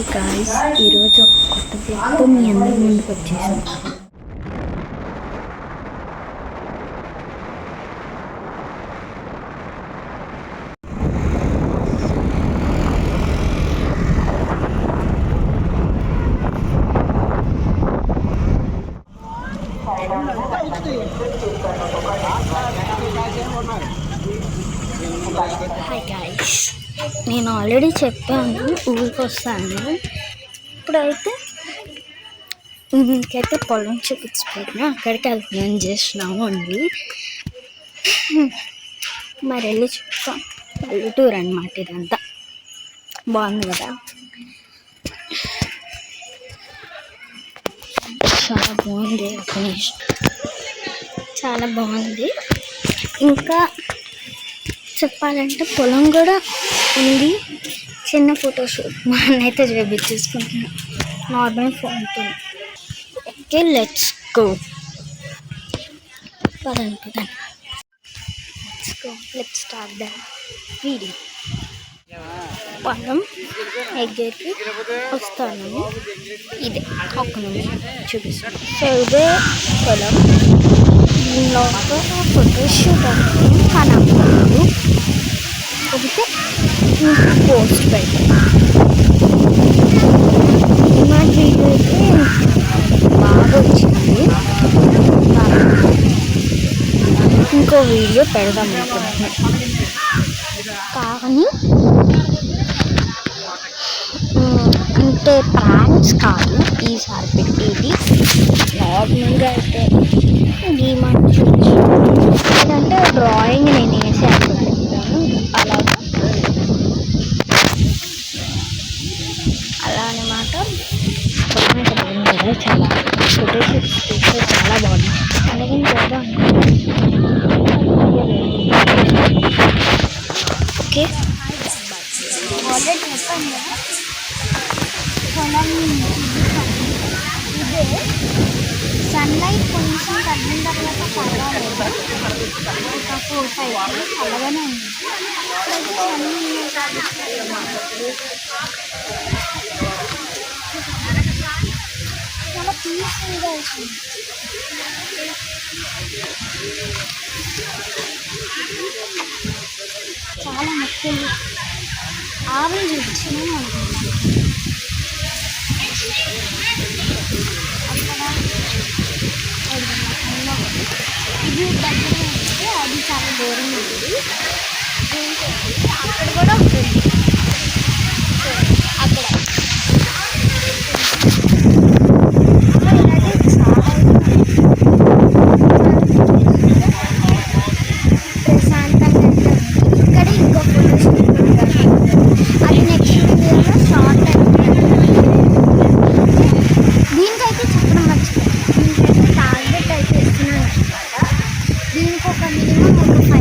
Hi guys, ఈరోజు ఒక కొత్త బ్లాగ్తో మీ అందరి ముందుకు వచ్చేసాను. హాయ్ గాయ్స్, నేను ఆల్రెడీ చెప్పాను ఊరికి వస్తాను. ఇప్పుడైతే ఇంకైతే పొలం చూపించిపోయినా అక్కడికి వెళ్తున్నాను చేసినాము అండి. మరి వెళ్ళి చూస్తాం. పల్లెటూరు అనమాట ఇదంతా. బాగుంది కదా, చాలా బాగుంది. చాలా బాగుంది. ఇంకా చెప్పాలంటే పొలం కూడా ఉంది. చిన్న ఫోటోషూట్ మా అన్నైతే చూపించేసుకుంటున్నాను నార్మల్ ఫోన్తో. Okay, let's go. Let's start the video. పొలం ఎగ్గరికి వస్తాను. ఇదే ఒక్క నిమిషం చూపిస్తాను. సో ఇదే పొలం. దీనిలో ఫోటోషూట్ అవుతుంది కానీ అప్పుడు ఒకటి పోస్ట్ పెట్టాను. మా వీడియో అయితే బాగా వచ్చింది. ఇంకో వీడియో పెడదాం అనుకుంటున్నాను, కానీ అంటే ప్రాంక్స్ కాదు ఈసారి పెట్టేది. నార్మల్గా అయితే డీమార్ట్ చూసి ఏంటంటే డ్రాయింగ్ నేను వేసి అనుకుంటాను. అలా అన్నమాట. బాగుంటుంది కదా, చాలా ఫోటోషూట్స్ తీస్తే చాలా బాగుంది. అలాగే కదా. ఓకే, ఆల్రెడీ చెప్పాను కదా పొలం ఇదే. సన్లైట్ కొంచెం తగ్గిన తర్వాత పర్వాలేదు, ఒక 4-5 చల్లగానే ఉంది. చాలా పీస్ఫుల్గా అవుతుంది. చాలా మొక్కలు ఆవులు చూపించినా అనుకుంటున్నాను. ఇది దగ్గర ఉంటే అది చాలా దూరం ఉంది. అక్కడ కూడా ఉంటుంది. అక్కడ ప్రశాంతంగా ఇక్కడ ఇంకో ఫోటోషూట్ అది నెక్స్ట్ వీడియోలో షార్ట్ అయితే. దీనికైతే చెప్పడం మర్చిపోయింది. దీనికైతే టార్గెట్ అయితే ఇస్తున్నాను అనమాట. దీనికి ఒక మినిమం ఒక 5